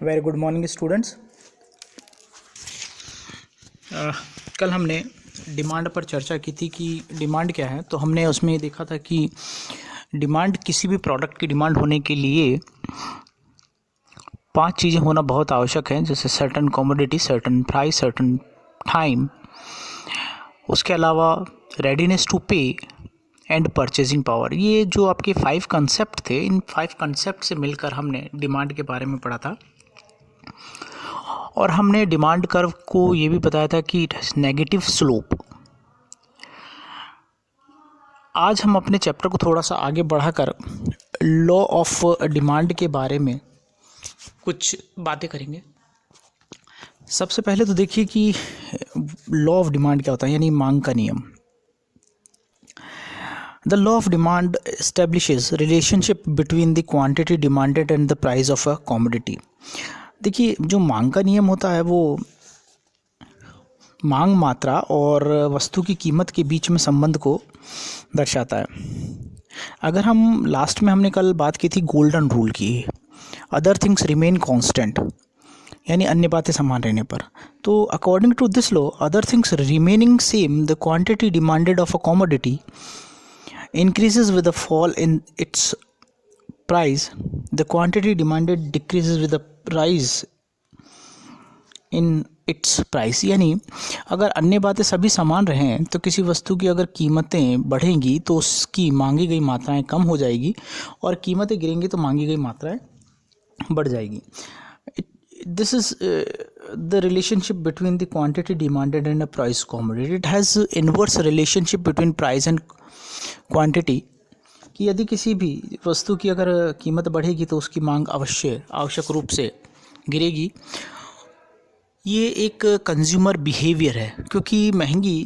Very good morning students. कल हमने demand पर चर्चा की थी कि डिमांड क्या है। तो हमने उसमें देखा था कि डिमांड, किसी भी प्रोडक्ट की डिमांड होने के लिए 5 चीज़ें होना बहुत आवश्यक है, जैसे certain commodity, certain price, certain time, उसके अलावा रेडीनेस टू पे एंड परचेजिंग पावर। ये जो आपके 5 कंसेप्ट थे, इन 5 कंसेप्ट से मिलकर हमने डिमांड के बारे में पढ़ा था। और हमने डिमांड कर्व को ये भी बताया था कि इट हैज़ नेगेटिव स्लोप। आज हम अपने चैप्टर को थोड़ा सा आगे बढ़ाकर लॉ ऑफ डिमांड के बारे में कुछ बातें करेंगे। सबसे पहले तो देखिए कि लॉ ऑफ डिमांड क्या होता है, यानी मांग का नियम। The law of demand establishes relationship between the quantity demanded and the price of a commodity. देखिए, जो मांग का नियम होता है वो मांग मात्रा और वस्तु की कीमत के बीच में संबंध को दर्शाता है। अगर हम लास्ट में हमने कल बात की थी गोल्डन रूल की, अदर थिंग्स रिमेन कांस्टेंट, यानी अन्य बातें समान रहने पर। तो according to this law, other things remaining same, the quantity demanded of a commodity increases with the fall in its price, the quantity demanded decreases with the rise in its price। यानी अगर अन्य बातें सभी समान रहें तो किसी वस्तु की अगर कीमतें बढ़ेंगी तो उसकी मांगी गई मात्राएं कम हो जाएगी, और कीमतें गिरेंगी तो मांगी गई मात्राएं बढ़ जाएगी। This is the relationship between the quantity demanded and a price commodity. It has inverse relationship between price and quantity, कि यदि किसी भी वस्तु की अगर कीमत बढ़ेगी तो उसकी मांग आवश्यक रूप से गिरेगी। ये एक कंज्यूमर बिहेवियर है, क्योंकि महंगी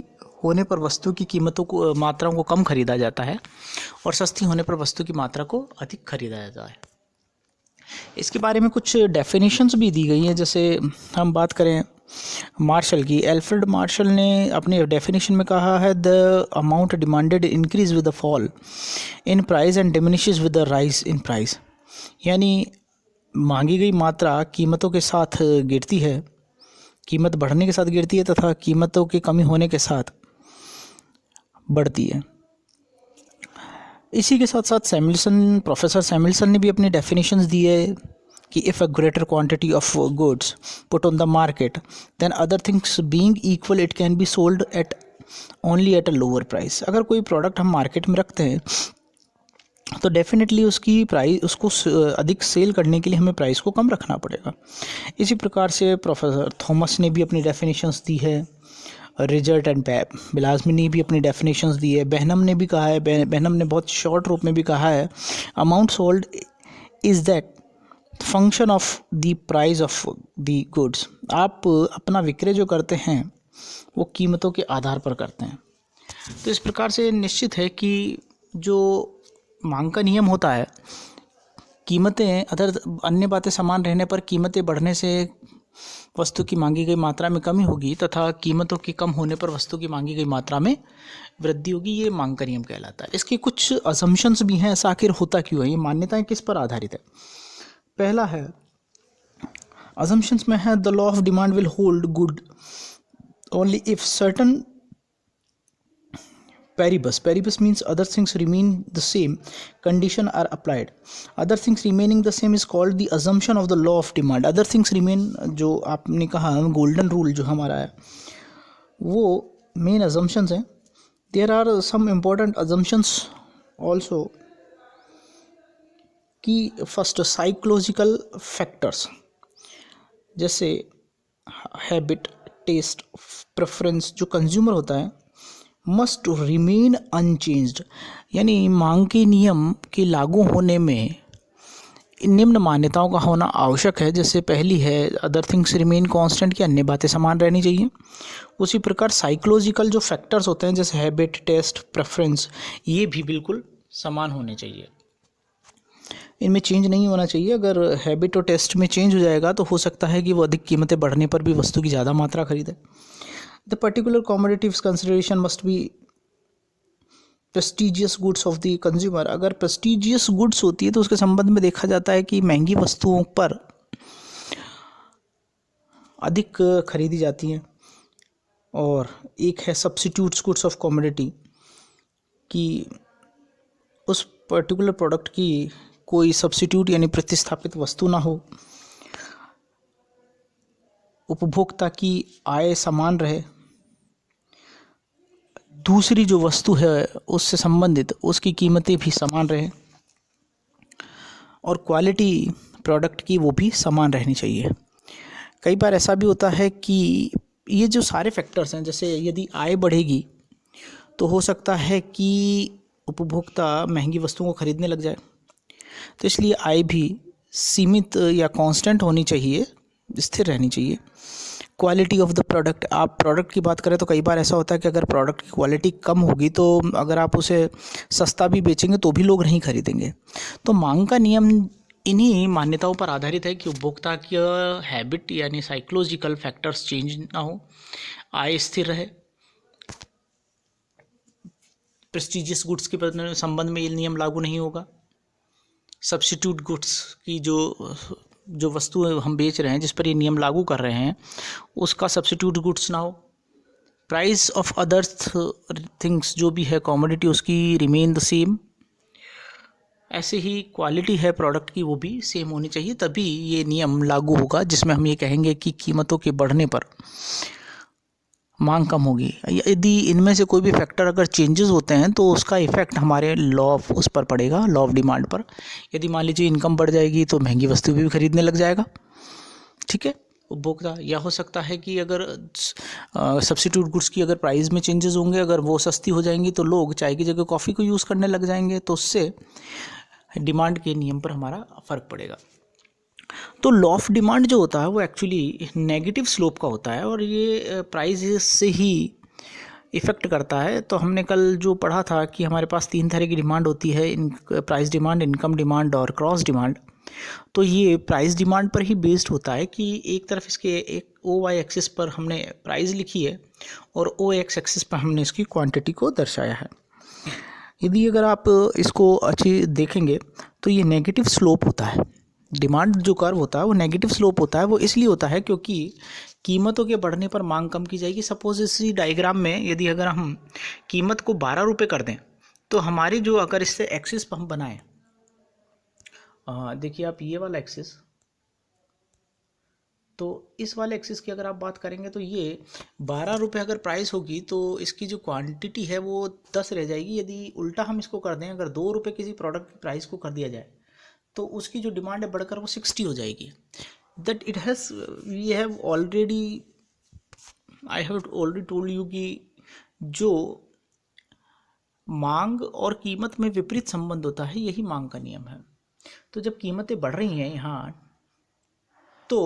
होने पर वस्तु की कीमतों को, मात्राओं को कम खरीदा जाता है, और सस्ती होने पर वस्तु की मात्रा को अधिक खरीदा जाता है। इसके बारे में कुछ डेफिनेशंस भी दी गई हैं। जैसे हम बात करें मार्शल की, एल्फ्रेड मार्शल ने अपने डेफिनेशन में कहा है, the amount demanded increase with the fall in price and diminishes with the rise in price. यानी मांगी गई मात्रा कीमतों के साथ गिरती है, कीमत बढ़ने के साथ गिरती है तथा कीमतों की कमी होने के साथ बढ़ती है। इसी के साथ साथ प्रोफेसर सैमुएल्सन ने भी अपनी डेफिनेशंस दी है कि if a greater quantity of goods put on the market then other things being equal it can be sold at only at a lower price. अगर कोई प्रोडक्ट हम मार्केट में रखते हैं तो डेफिनेटली उसकी प्राइस, उसको अधिक सेल करने के लिए हमें प्राइस को कम रखना पड़ेगा। इसी प्रकार से प्रोफेसर थॉमस ने भी अपनी डेफिनेशंस दी है, रिजर्ट एंड बिलासमी ने भी अपनी डेफिनेशंस दी है, बेहनम ने भी कहा है, बेहनम ने बहुत शॉर्ट रूप में भी कहा है, amount sold is that function of the price of the goods. आप अपना विक्रय जो करते हैं वो कीमतों के आधार पर करते हैं। तो इस प्रकार से निश्चित है कि जो मांग का नियम होता है, कीमतें अदर अन्य बातें समान रहने पर कीमतें बढ़ने से वस्तु की मांगी गई मात्रा में कमी होगी तथा कीमतों की कम होने पर वस्तु की मांगी गई मात्रा में वृद्धि होगी। ये मांग का नियम कहलाता है। इसके कुछ असम्पशंस भी हैं, ऐसा आखिर होता क्यों है, ये मान्यताएं किस पर आधारित है। पहला है, असम्पशंस में है, the law of demand will hold good only if certain paribus means other things remain the same, condition are applied. Other things remaining the same is called the assumption of the law of demand. Other things remain, जो आपने कहा golden rule जो हमारा है, वो main assumptions हैं। There are some important assumptions also, कि first psychological factors जैसे हैबिट, टेस्ट, प्रेफरेंस, जो कंज्यूमर होता है मस्ट रिमेन अनचेंज्ड। यानी मांग के नियम के लागू होने में निम्न मान्यताओं का होना आवश्यक है। जैसे पहली है, अदर थिंग्स रिमेन कांस्टेंट, की अन्य बातें समान रहनी चाहिए। उसी प्रकार साइकोलॉजिकल जो फैक्टर्स होते हैं जैसे हैबिट, टेस्ट, प्रेफरेंस, ये भी बिल्कुल समान होने चाहिए, इनमें चेंज नहीं होना चाहिए। अगर हैबिट और टेस्ट में चेंज हो जाएगा तो हो सकता है कि वो अधिक कीमतें बढ़ने पर भी वस्तु की ज़्यादा मात्रा खरीदे। The particular commodities consideration must be prestigious goods of the consumer. अगर प्रेस्टिजियस गुड्स होती है तो उसके संबंध में देखा जाता है कि महंगी वस्तुओं पर अधिक खरीदी जाती हैं। और एक है सब्स्टिट्यूट्स गुड्स ऑफ कमोडिटी, कि उस पर्टिकुलर प्रोडक्ट की कोई सब्स्टिट्यूट यानी प्रतिस्थापित वस्तु ना हो, उपभोक्ता की आय समान रहे, दूसरी जो वस्तु है उससे संबंधित उसकी कीमतें भी समान रहें, और क्वालिटी प्रोडक्ट की वो भी समान रहनी चाहिए। कई बार ऐसा भी होता है कि ये जो सारे फैक्टर्स हैं, जैसे यदि आय बढ़ेगी तो हो सकता है कि उपभोक्ता महंगी वस्तुओं को खरीदने लग जाए, तो इसलिए आय भी सीमित या कांस्टेंट होनी चाहिए, स्थिर रहनी चाहिए। क्वालिटी ऑफ द प्रोडक्ट, आप प्रोडक्ट की बात करें तो कई बार ऐसा होता है कि अगर प्रोडक्ट की क्वालिटी कम होगी तो अगर आप उसे सस्ता भी बेचेंगे तो भी लोग नहीं खरीदेंगे। तो मांग का नियम इन्हीं मान्यताओं पर आधारित है कि उपभोक्ता की हैबिट यानी साइकोलॉजिकल फैक्टर्स चेंज ना हो, आय स्थिर रहे। प्रेस्टिजियस गुड्स के संबंध में ये नियम लागू नहीं होगा। सब्स्टिट्यूट गुड्स की जो वस्तु हम बेच रहे हैं, जिस पर ये नियम लागू कर रहे हैं, उसका सब्स्टिट्यूट गुड्स ना हो। प्राइस ऑफ अदर्स थिंग्स जो भी है कमोडिटी, उसकी रिमेन द सेम। ऐसे ही क्वालिटी है प्रोडक्ट की, वो भी सेम होनी चाहिए, तभी ये नियम लागू होगा जिसमें हम ये कहेंगे कि कीमतों के बढ़ने पर मांग कम होगी। यदि इनमें से कोई भी फैक्टर अगर चेंजेस होते हैं तो उसका इफेक्ट हमारे लॉ ऑफ उस पर पड़ेगा, लॉ ऑफ डिमांड पर। यदि मान लीजिए इनकम बढ़ जाएगी तो महंगी वस्तु भी खरीदने लग जाएगा, ठीक है, उपभोक्ता। या हो सकता है कि अगर सब्स्टिट्यूट गुड्स की अगर प्राइस में चेंजेस होंगे, अगर वो सस्ती हो जाएंगी तो लोग चाय की जगह कॉफ़ी को यूज़ करने लग जाएंगे, तो उससे डिमांड के नियम पर हमारा फ़र्क पड़ेगा। तो लॉ ऑफ डिमांड जो होता है वो एक्चुअली नेगेटिव स्लोप का होता है, और ये प्राइस से ही इफ़ेक्ट करता है। तो हमने कल जो पढ़ा था कि हमारे पास 3 तरह की डिमांड होती है, प्राइस डिमांड, इनकम डिमांड और क्रॉस डिमांड। तो ये प्राइस डिमांड पर ही बेस्ड होता है कि एक तरफ इसके एक OY एक्सिस पर हमने प्राइस लिखी है और OX एक्सिस पर हमने इसकी क्वांटिटी को दर्शाया है। यदि अगर आप इसको अच्छी देखेंगे तो ये नेगेटिव स्लोप होता है। डिमांड जो कर्व होता है वो नेगेटिव स्लोप होता है। वो इसलिए होता है क्योंकि कीमतों के बढ़ने पर मांग कम की जाएगी। सपोज इसी डायग्राम में यदि अगर हम कीमत को 12 रुपये कर दें तो हमारी जो अगर इससे एक्सिस हम बनाएं, देखिए आप ये वाला एक्सिस, तो इस वाले एक्सिस की अगर आप बात करेंगे तो ये 12 रुपये अगर प्राइस होगी तो इसकी जो क्वांटिटी है वो 10 रह जाएगी। यदि उल्टा हम इसको कर दें, अगर 2 रुपये किसी प्रोडक्ट की प्राइस को कर दिया जाए तो उसकी जो डिमांड है बढ़कर वो 60 हो जाएगी। That it has we have already I have already told you कि जो मांग और कीमत में विपरीत संबंध होता है यही मांग का नियम है। तो जब कीमतें बढ़ रही हैं यहाँ तो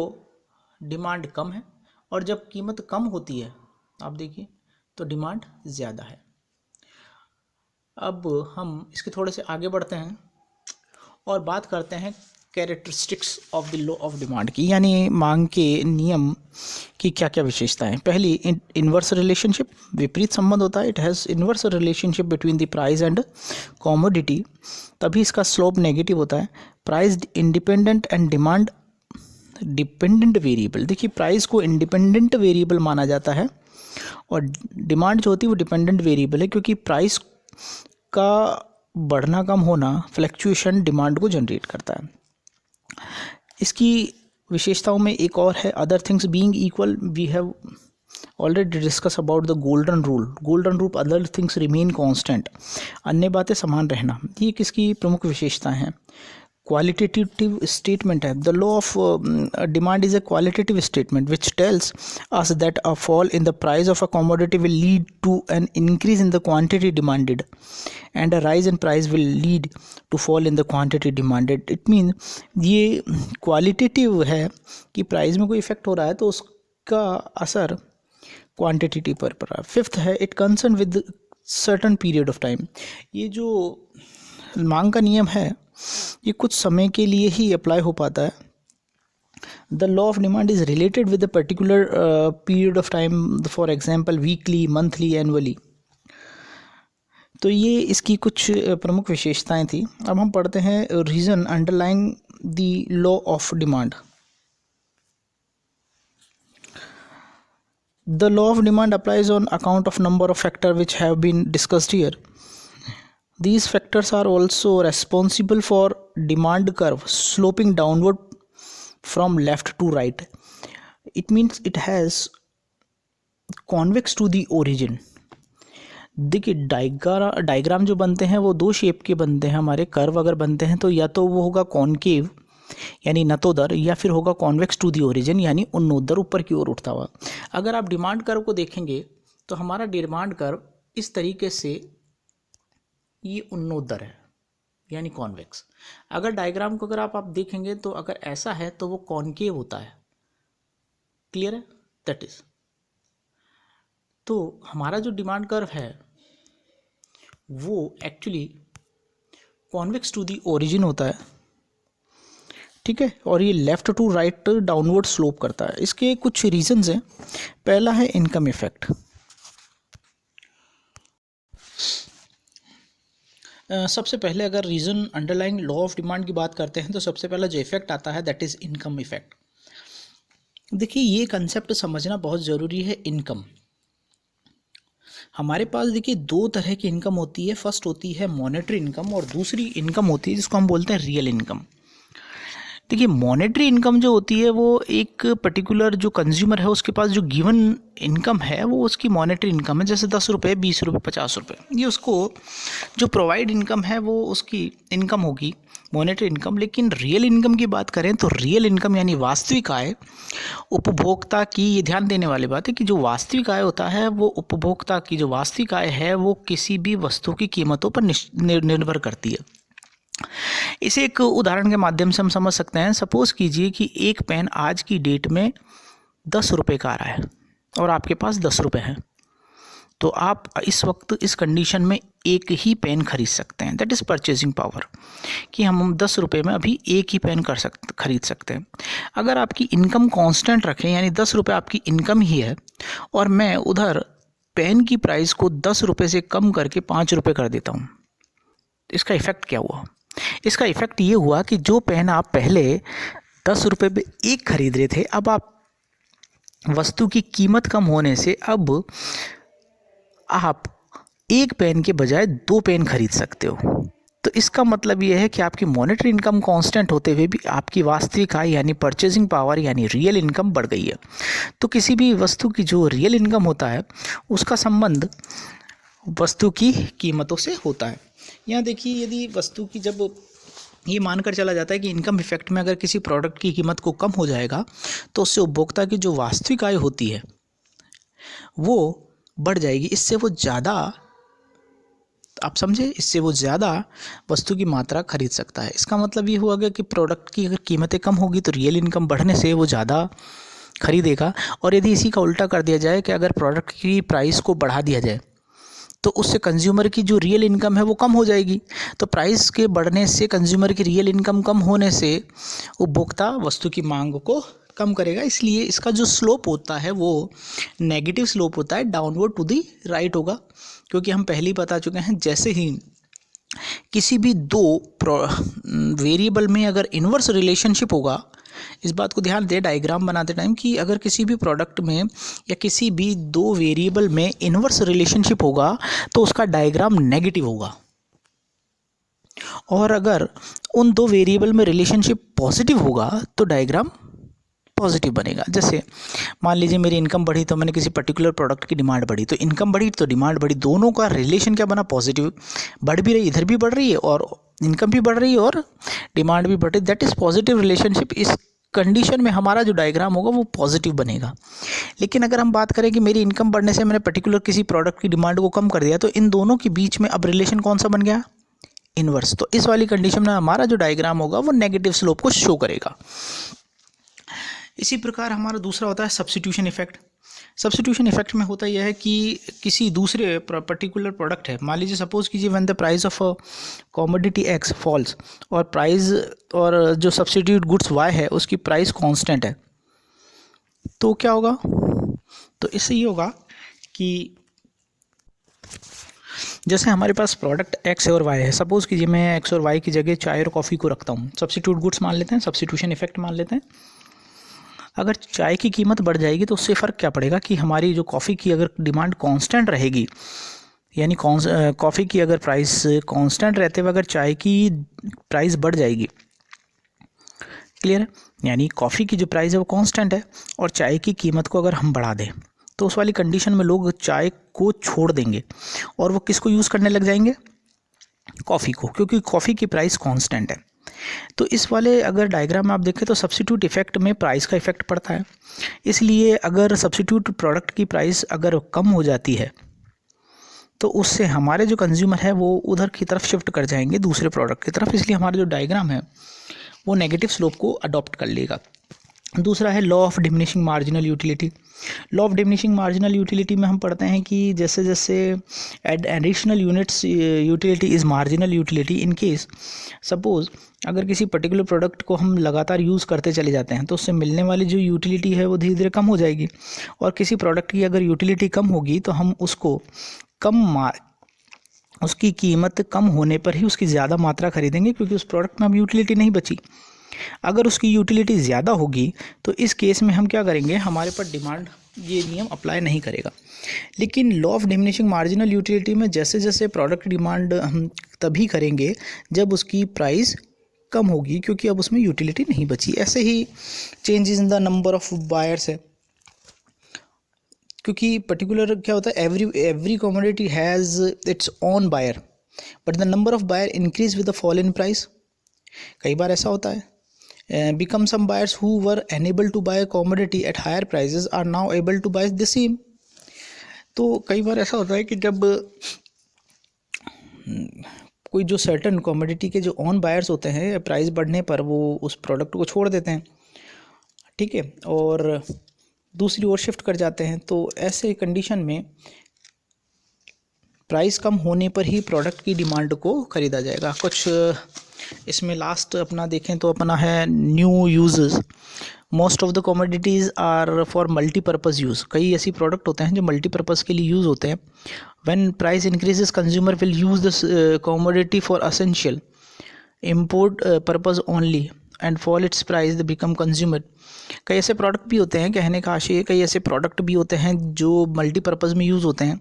डिमांड कम है, और जब कीमत कम होती है आप देखिए तो डिमांड ज़्यादा है। अब हम इसके थोड़े से आगे बढ़ते हैं और बात करते हैं characteristics of the law of demand की, यानी मांग के नियम की क्या क्या विशेषताएं। पहली, इनवर्स रिलेशनशिप, विपरीत संबंध होता है। It has inverse relationship between the price and commodity, तभी इसका स्लोप नेगेटिव होता है। Price independent and demand dependent variable. देखिए प्राइस को इंडिपेंडेंट वेरिएबल माना जाता है और डिमांड जो होती है वो डिपेंडेंट वेरिएबल है, क्योंकि प्राइस का बढ़ना कम होना फ्लक्चुएशन डिमांड को जनरेट करता है। इसकी विशेषताओं में एक और है, other things being equal, we have already discuss about the golden rule. Golden rule, other things remain constant, अन्य बातें समान रहना, ये किसकी प्रमुख विशेषताएं हैं। क्वालिटेटिव स्टेटमेंट है। The law of demand is a qualitative statement which tells us that a fall in the price of a commodity will lead to an increase in the quantity demanded and a rise in price will lead to fall in the quantity demanded. It mean ये qualitative है कि price में कोई effect हो रहा है तो उसका असर क्वांटिटी पर पड़ रहा है। फिफ्थ है, it concern with certain period of time. ये जो मांग का नियम है ये कुछ समय के लिए ही अप्लाई हो पाता है। The law of demand is related with a particular period of time, for example weekly, monthly, annually. तो ये इसकी कुछ प्रमुख विशेषताएं थी। अब हम पढ़ते हैं reason underlying the law of demand. The law of demand applies on account of number of factors which have been discussed here. These factors are also responsible for demand curve sloping downward from left to right. It means it has convex to the origin. देखिए diagram जो बनते हैं वो दो shape के बनते हैं हमारे. कर्व अगर बनते हैं तो या तो वो होगा कॉनकेव यानी नतोदर, या फिर होगा कॉन्वेक्स टू दी ओरिजिन यानी उन्नोदर, ऊपर की ओर उठता हुआ. अगर आप डिमांड कर्व को देखेंगे तो हमारा डिमांड कर्व इस तरीके से ये उन्नोदर है यानी कॉन्वेक्स. अगर डायग्राम को अगर आप देखेंगे तो अगर ऐसा है तो वो कॉनकेव होता है. क्लियर है? That is. तो हमारा जो डिमांड कर्व है वो actually convex to the origin होता है. ठीक है, और ये left to right downward slope करता है. इसके कुछ रीजंस हैं. पहला है इनकम इफेक्ट. सबसे पहले अगर reason underlying law of demand की बात करते हैं तो सबसे पहला जो इफेक्ट आता है दैट इज़ इनकम इफेक्ट. देखिए ये कंसेप्ट समझना बहुत ज़रूरी है. इनकम, हमारे पास देखिए दो तरह की इनकम होती है. फर्स्ट होती है मॉनेटरी इनकम और दूसरी इनकम होती है जिसको हम बोलते हैं रियल इनकम. देखिए मॉनेटरी इनकम जो होती है वो एक पर्टिकुलर जो कंज्यूमर है उसके पास जो गिवन इनकम है वो उसकी मॉनेटरी इनकम है. जैसे 10 रुपये, 20 रुपये, 50 रुपये, ये उसको जो प्रोवाइड इनकम है वो उसकी इनकम होगी, मॉनेटरी इनकम. लेकिन रियल इनकम की बात करें तो रियल इनकम यानी वास्तविक आय उपभोक्ता की, ये ध्यान देने वाली बात है कि जो वास्तविक आय होता है वो उपभोक्ता की जो वास्तविक आय है वो किसी भी वस्तु की कीमतों पर निर्भर करती है. इसे एक उदाहरण के माध्यम से हम समझ सकते हैं. सपोज कीजिए कि एक पेन आज की डेट में 10 रुपये का आ रहा है और आपके पास 10 रुपये हैं, तो आप इस वक्त इस कंडीशन में एक ही पेन खरीद सकते हैं. दैट इज़ परचेजिंग पावर, कि हम 10 रुपये में अभी एक ही पेन खरीद सकते हैं. अगर आपकी इनकम कांस्टेंट रखें यानी 10 रुपये आपकी इनकम ही है और मैं उधर पेन की प्राइस को 10 रुपये से कम करके 5 रुपये कर देता हूँ, इसका इफ़ेक्ट क्या हुआ? इसका इफ़ेक्ट ये हुआ कि जो पेन आप पहले 10 रुपये में एक खरीद रहे थे, अब आप वस्तु की कीमत कम होने से अब आप एक पेन के बजाय 2 पेन खरीद सकते हो. तो इसका मतलब ये है कि आपकी मॉनेटरी इनकम कांस्टेंट होते हुए भी आपकी वास्तविक आय यानी परचेजिंग पावर यानी रियल इनकम बढ़ गई है. तो किसी भी वस्तु की जो रियल इनकम होता है उसका संबंध वस्तु की कीमतों से होता है. यहाँ देखिए यदि वस्तु की जब ये मानकर चला जाता है कि इनकम इफेक्ट में अगर किसी प्रोडक्ट की कीमत को कम हो जाएगा तो उससे उपभोक्ता की जो वास्तविक आय होती है वो बढ़ जाएगी. इससे वो ज़्यादा, आप समझे, इससे वो ज़्यादा वस्तु की मात्रा खरीद सकता है. इसका मतलब ये हुआ कि प्रोडक्ट की अगर कीमतें कम होगी तो रियल इनकम बढ़ने से वो ज़्यादा खरीदेगा. और यदि इसी का उल्टा कर दिया जाए कि अगर प्रोडक्ट की प्राइस को बढ़ा दिया जाए तो उससे कंज्यूमर की जो रियल इनकम है वो कम हो जाएगी. तो प्राइस के बढ़ने से कंज्यूमर की रियल इनकम कम होने से उपभोक्ता वस्तु की मांग को कम करेगा. इसलिए इसका जो स्लोप होता है वो नेगेटिव स्लोप होता है, डाउनवर्ड टू दी राइट होगा. क्योंकि हम पहले ही बता चुके हैं जैसे ही किसी भी दो वेरिएबल में अगर इन्वर्स रिलेशनशिप होगा, इस बात को ध्यान दें डायग्राम बनाते टाइम कि अगर किसी भी प्रोडक्ट में या किसी भी दो वेरिएबल में इन्वर्स रिलेशनशिप होगा तो उसका डायग्राम नेगेटिव होगा. और अगर उन दो वेरिएबल में रिलेशनशिप पॉजिटिव होगा तो डायग्राम पॉजिटिव बनेगा. जैसे मान लीजिए मेरी इनकम बढ़ी तो मैंने किसी पर्टिकुलर प्रोडक्ट की डिमांड बढ़ी, तो इनकम बढ़ी तो डिमांड बढ़ी, दोनों का रिलेशन क्या बना? पॉजिटिव. बढ़ भी रही, इधर भी बढ़ रही है और इनकम भी बढ़ रही है और डिमांड भी बढ़ रही, दैट इज़ पॉजिटिव रिलेशनशिप. इस कंडीशन में हमारा जो डायग्राम होगा वो पॉजिटिव बनेगा. लेकिन अगर हम बात करें कि मेरी इनकम बढ़ने से मैंने पर्टिकुलर किसी प्रोडक्ट की डिमांड को कम कर दिया, तो इन दोनों के बीच में अब रिलेशन कौन सा बन गया? इनवर्स. तो इस वाली कंडीशन में हमारा जो डायग्राम होगा वो नेगेटिव स्लोप को शो करेगा. इसी प्रकार हमारा दूसरा होता है सब्स्टिट्यूशन इफेक्ट. सब्स्टिट्यूशन इफेक्ट में होता यह है कि किसी दूसरे पर्टिकुलर प्रोडक्ट है, मान लीजिए सपोज कीजिए when the price of commodity X falls और प्राइस और जो सब्स्टिट्यूट गुड्स वाई है उसकी प्राइस कांस्टेंट है, तो क्या होगा? तो इससे ये होगा कि जैसे हमारे पास प्रोडक्ट एक्स और वाई है, सपोज कीजिए मैं एक्स और वाई की जगह चाय और कॉफ़ी को रखता हूँ, सब्स्टिट्यूट गुड्स मान लेते हैं, सब्स्टिट्यूशन इफेक्ट मान लेते हैं. अगर चाय की कीमत बढ़ जाएगी तो उससे फ़र्क क्या पड़ेगा कि हमारी जो कॉफ़ी की अगर डिमांड कांस्टेंट रहेगी, यानी कॉफ़ी की अगर प्राइस कांस्टेंट रहते हुए अगर चाय की प्राइस बढ़ जाएगी, क्लियर है, यानी कॉफ़ी की जो प्राइस है वो कांस्टेंट है और चाय की कीमत को अगर हम बढ़ा दें तो उस वाली कंडीशन में लोग चाय को छोड़ देंगे और वो किसको यूज़ करने लग जाएंगे, कॉफ़ी को, क्योंकि कॉफ़ी की प्राइस कांस्टेंट है। तो इस वाले अगर डायग्राम में आप देखें तो सब्स्टिट्यूट इफेक्ट में प्राइस का इफेक्ट पड़ता है, इसलिए अगर सब्स्टिट्यूट प्रोडक्ट की प्राइस अगर कम हो जाती है तो उससे हमारे जो कंज्यूमर है वो उधर की तरफ शिफ्ट कर जाएंगे दूसरे प्रोडक्ट की तरफ, इसलिए हमारा जो डायग्राम है वो नेगेटिव स्लोप को अडॉप्ट कर लेगा। दूसरा है law of diminishing marginal utility. Law of diminishing marginal utility में हम पढ़ते हैं कि जैसे जैसे additional units utility is marginal utility in case suppose अगर किसी पर्टिकुलर प्रोडक्ट को हम लगातार यूज़ करते चले जाते हैं तो उससे मिलने वाली जो यूटिलिटी है वो धीरे धीरे कम हो जाएगी, और किसी प्रोडक्ट की अगर यूटिलिटी कम होगी तो हम उसको उसकी कीमत कम होने पर ही उसकी ज़्यादा मात्रा खरीदेंगे, क्योंकि उस प्रोडक्ट में अब यूटिलिटी नहीं बची। अगर उसकी यूटिलिटी ज़्यादा होगी तो इस केस में हम क्या करेंगे, हमारे पर डिमांड ये नियम अप्लाई नहीं करेगा। लेकिन law of diminishing marginal utility में जैसे जैसे प्रोडक्ट डिमांड हम तभी करेंगे जब उसकी प्राइस कम होगी, क्योंकि अब उसमें यूटिलिटी नहीं बची। ऐसे ही changes in the number of buyers है, क्योंकि पर्टिकुलर क्या होता है, every commodity has its own buyer but the number of buyer increase with the fall in price. कई बार ऐसा होता है, become some buyers who were unable to buy a commodity at higher prices are now able to buy the same। तो कई बार ऐसा होता है कि जब कोई जो सर्टन कमोडिटी के जो ऑन बायर्स होते हैं प्राइस बढ़ने पर वो उस प्रोडक्ट को छोड़ देते हैं, ठीक है, और दूसरी ओर शिफ्ट कर जाते हैं। तो ऐसे कंडीशन में प्राइस कम होने पर ही प्रोडक्ट की डिमांड को ख़रीदा जाएगा। कुछ इसमें लास्ट अपना देखें तो अपना है new uses. Most of the commodities are for multipurpose use. कई ऐसी प्रोडक्ट होते हैं जो मल्टीपर्पज़ के लिए यूज़ होते हैं। When price increases consumer will use the commodity for essential import purpose only and fall it's price the become consumer. कई ऐसे प्रोडक्ट भी होते हैं, कहने का आशय कई ऐसे प्रोडक्ट भी होते हैं जो मल्टीपर्पज़ में यूज़ होते हैं।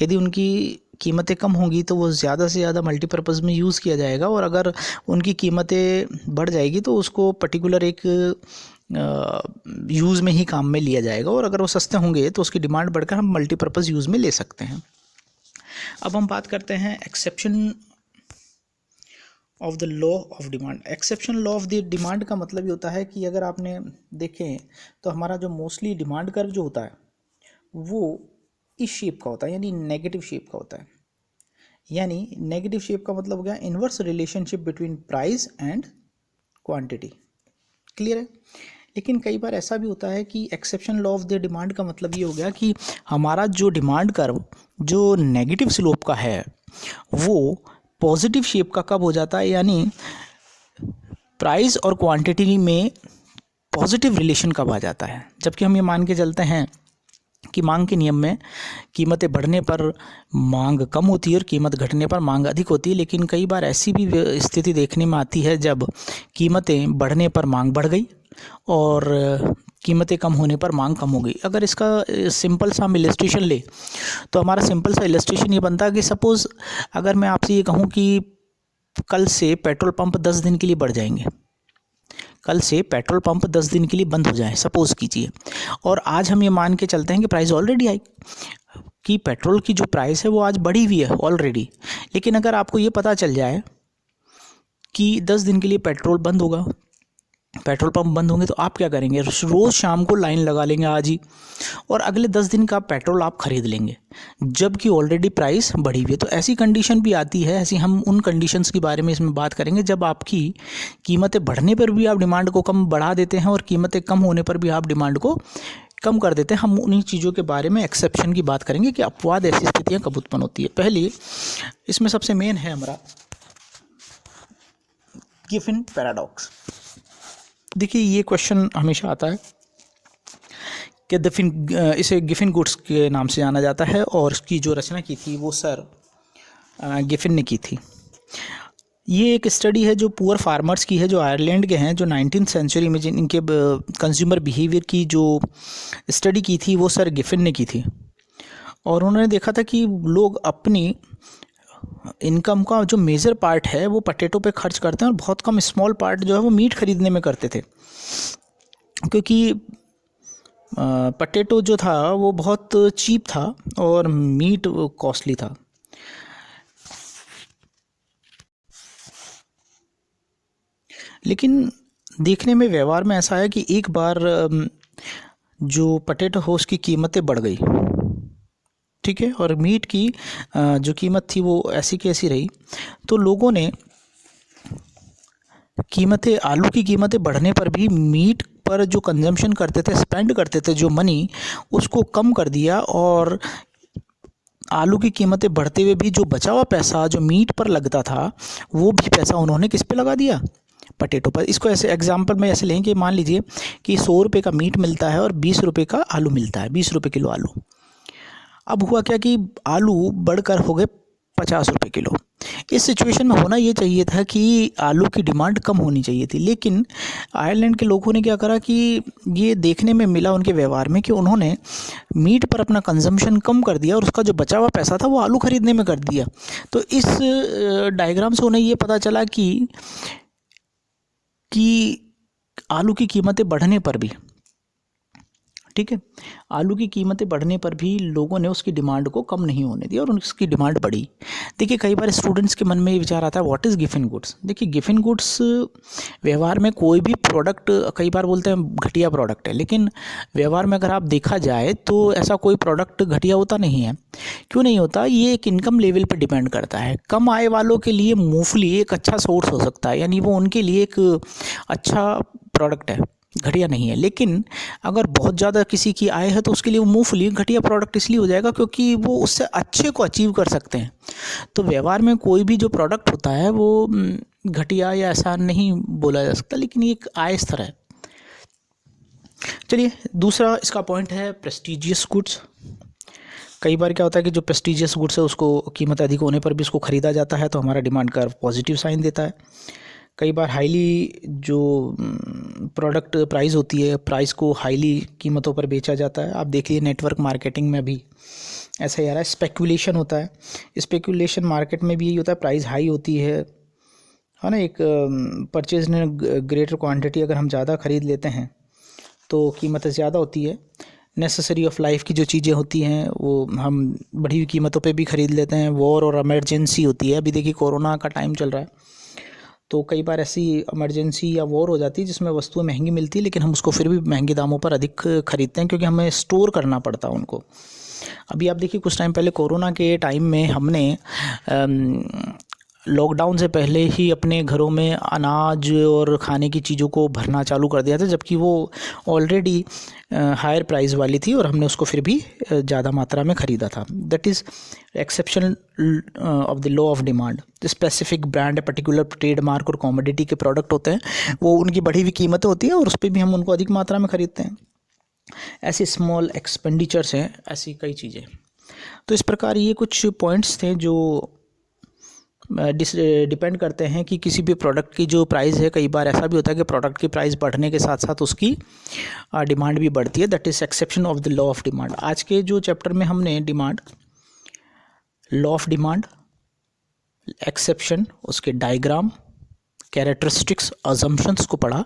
यदि उनकी कीमतें कम होंगी तो वो ज़्यादा से ज़्यादा मल्टीपर्पज़ में यूज़ किया जाएगा, और अगर उनकी कीमतें बढ़ जाएगी तो उसको पर्टिकुलर एक यूज़ में ही काम में लिया जाएगा, और अगर वो सस्ते होंगे तो उसकी डिमांड बढ़कर हम मल्टीपर्पज़ यूज़ में ले सकते हैं। अब हम बात करते हैं exception of the law of demand. Exception law of the demand का मतलब ये होता है कि अगर आपने देखें तो हमारा जो मोस्टली डिमांड कर्व जो होता है वो इस शेप का होता है, यानी नेगेटिव शेप का होता है। यानी नेगेटिव शेप का मतलब हो गया inverse relationship between price and quantity. Clear है। लेकिन कई बार ऐसा भी होता है कि exception law of the demand का मतलब ये हो गया कि हमारा जो डिमांड कर्व जो नेगेटिव स्लोप का है वो पॉजिटिव शेप का कब हो जाता है, यानी प्राइस और क्वांटिटी में पॉजिटिव रिलेशन कब आ जाता है। जबकि हम ये मान के चलते हैं कि मांग के नियम में कीमतें बढ़ने पर मांग कम होती है और कीमत घटने पर मांग अधिक होती है। लेकिन कई बार ऐसी भी स्थिति देखने में आती है जब कीमतें बढ़ने पर मांग बढ़ गई और कीमतें कम होने पर मांग कम हो गई। अगर इसका सिंपल सा हम इलस्ट्रेशन ले तो हमारा सिंपल सा इलस्ट्रेशन ये बनता है कि सपोज़ अगर मैं आपसे ये कहूँ कि कल से पेट्रोल पंप 10 दिन के लिए बढ़ जाएंगे, कल से पेट्रोल पंप 10 दिन के लिए बंद हो जाए सपोज़ कीजिए, और आज हम ये मान के चलते हैं कि प्राइस ऑलरेडी आई, कि पेट्रोल की जो प्राइस है वो आज बढ़ी हुई है ऑलरेडी। लेकिन अगर आपको ये पता चल जाए कि 10 दिन के लिए पेट्रोल बंद होगा, पेट्रोल पंप बंद होंगे, तो आप क्या करेंगे, रोज़ शाम को लाइन लगा लेंगे आज ही, और अगले 10 दिन का पेट्रोल आप ख़रीद लेंगे जबकि ऑलरेडी प्राइस बढ़ी हुई है। तो ऐसी कंडीशन भी आती है। ऐसी हम उन कंडीशंस के बारे में इसमें बात करेंगे जब आपकी कीमतें बढ़ने पर भी आप डिमांड को कम बढ़ा देते हैं और कीमतें कम होने पर भी आप डिमांड को कम कर देते हैं। हम उन्हीं चीज़ों के बारे में एक्सेप्शन की बात करेंगे कि अपवाद ऐसी स्थितियाँ कब उत्पन्न होती है। पहली इसमें सबसे मेन है हमारा गिफिन पैराडॉक्स। देखिए ये क्वेश्चन हमेशा आता है कि इसे गिफिन गुड्स के नाम से जाना जाता है और इसकी जो रचना की थी वो सर गिफिन ने की थी। ये एक स्टडी है जो पुअर फार्मर्स की है, जो आयरलैंड के हैं, जो 19th सेंचुरी में जिन इनके कंज्यूमर बिहेवियर की जो स्टडी की थी वो सर गिफिन ने की थी। और उन्होंने देखा था कि लोग अपनी इनकम का जो मेजर पार्ट है वो पटेटो पे खर्च करते हैं और बहुत कम स्मॉल पार्ट जो है वो मीट खरीदने में करते थे, क्योंकि पटेटो जो था वो बहुत चीप था और मीट कॉस्टली था। लेकिन देखने में व्यवहार में ऐसा है कि एक बार जो पटेटो हो उसकी कीमतें बढ़ गई, ठीक है, और मीट की जो कीमत थी वो ऐसी की ऐसी रही। तो लोगों ने कीमतें, आलू की कीमतें बढ़ने पर भी मीट पर जो कंजम्पशन करते थे, स्पेंड करते थे जो मनी, उसको कम कर दिया। और आलू की कीमतें बढ़ते हुए भी जो बचा हुआ पैसा जो मीट पर लगता था वो भी पैसा उन्होंने किस पे लगा दिया, पटेटो पर। इसको ऐसे एग्जांपल में ऐसे लें कि मान लीजिए कि 100 रुपये का मीट मिलता है और 20 रुपये का आलू मिलता है, 20 रुपये किलो आलू। अब हुआ क्या कि आलू बढ़कर हो गए 50 रुपये किलो। इस सिचुएशन में होना ये चाहिए था कि आलू की डिमांड कम होनी चाहिए थी, लेकिन आयरलैंड के लोगों ने क्या करा कि ये देखने में मिला उनके व्यवहार में कि उन्होंने मीट पर अपना कंजम्पशन कम कर दिया और उसका जो बचा हुआ पैसा था वो आलू खरीदने में कर दिया। तो इस डायग्राम से उन्हें ये पता चला कि आलू की कीमतें बढ़ने पर भी, ठीक है, आलू की कीमतें बढ़ने पर भी लोगों ने उसकी डिमांड को कम नहीं होने दिया और उसकी डिमांड बढ़ी। देखिए कई बार स्टूडेंट्स के मन में ये विचार आता है व्हाट इज़ गिफिन गुड्स। देखिए गिफिन गुड्स व्यवहार में कोई भी प्रोडक्ट, कई बार बोलते हैं घटिया प्रोडक्ट है, लेकिन व्यवहार में अगर आप देखा जाए तो ऐसा कोई प्रोडक्ट घटिया होता नहीं है। क्यों नहीं होता? ये एक इनकम लेवल पर डिपेंड करता है। कम आय वालों के लिए मूंगफली एक अच्छा सोर्स हो सकता है, यानी वो उनके लिए एक अच्छा प्रोडक्ट है, घटिया नहीं है। लेकिन अगर बहुत ज़्यादा किसी की आय है तो उसके लिए वो मूंगफली घटिया प्रोडक्ट इसलिए हो जाएगा क्योंकि वो उससे अच्छे को अचीव कर सकते हैं। तो व्यवहार में कोई भी जो प्रोडक्ट होता है वो घटिया या ऐसा नहीं बोला जा सकता, लेकिन ये एक आय स्तर है। चलिए दूसरा इसका पॉइंट है प्रेस्टिजियस गुड्स। कई बार क्या होता है कि जो प्रेस्टिजियस गुड्स है उसको कीमत अधिक होने पर भी उसको ख़रीदा जाता है, तो हमारा डिमांड का पॉजिटिव साइन देता है। कई बार हाईली जो प्रोडक्ट प्राइस होती है, प्राइस को हाईली कीमतों पर बेचा जाता है। आप देखिए नेटवर्क मार्केटिंग में भी ऐसा ही आ रहा है, स्पेकुलेशन होता है। स्पेकुलेशन मार्केट में भी यही होता है, प्राइस हाई होती है ना। एक परचेज ने ग्रेटर क्वांटिटी अगर हम ज़्यादा ख़रीद लेते हैं तो कीमत ज़्यादा होती है। नेसेसरी ऑफ लाइफ की जो चीज़ें होती हैं वो हम बढ़ी हुई कीमतों पे भी ख़रीद लेते हैं। वॉर और इमरजेंसी होती है, अभी देखिए कोरोना का टाइम चल रहा है तो कई बार ऐसी इमरजेंसी या वॉर हो जाती है जिसमें वस्तुएं महंगी मिलती है, लेकिन हम उसको फिर भी महंगे दामों पर अधिक ख़रीदते हैं क्योंकि हमें स्टोर करना पड़ता है उनको। अभी आप देखिए कुछ टाइम पहले कोरोना के टाइम में हमने लॉकडाउन से पहले ही अपने घरों में अनाज और खाने की चीज़ों को भरना चालू कर दिया था, जबकि वो ऑलरेडी हायर प्राइस वाली थी और हमने उसको फिर भी ज़्यादा मात्रा में ख़रीदा था। That is exception of the law of demand. Specific brand, particular trademark और कॉमोडिटी के प्रोडक्ट होते हैं, वो उनकी बढ़ी हुई कीमतें होती हैं और उस पर भी हम उनको अधिक मात्रा में ख़रीदते हैं। ऐसे स्मॉल एक्सपेंडिचर्स हैं, ऐसी कई चीज़ें। तो इस प्रकार ये कुछ पॉइंट्स थे जो डिपेंड करते हैं कि किसी भी प्रोडक्ट की जो प्राइस है। कई बार ऐसा भी होता है कि प्रोडक्ट की प्राइस बढ़ने के साथ साथ उसकी डिमांड भी बढ़ती है। That is exception of the law of demand. आज के जो चैप्टर में हमने demand, law of demand, exception, उसके डायग्राम, कैरेक्टरिस्टिक्स, अजम्पशंस को पढ़ा।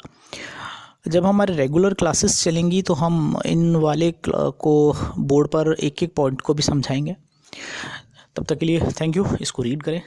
जब हमारे रेगुलर क्लासेस चलेंगी तो हम इन वाले को बोर्ड पर एक एक पॉइंट को भी समझाएंगे। तब तक के लिए थैंक यू। इसको रीड करें।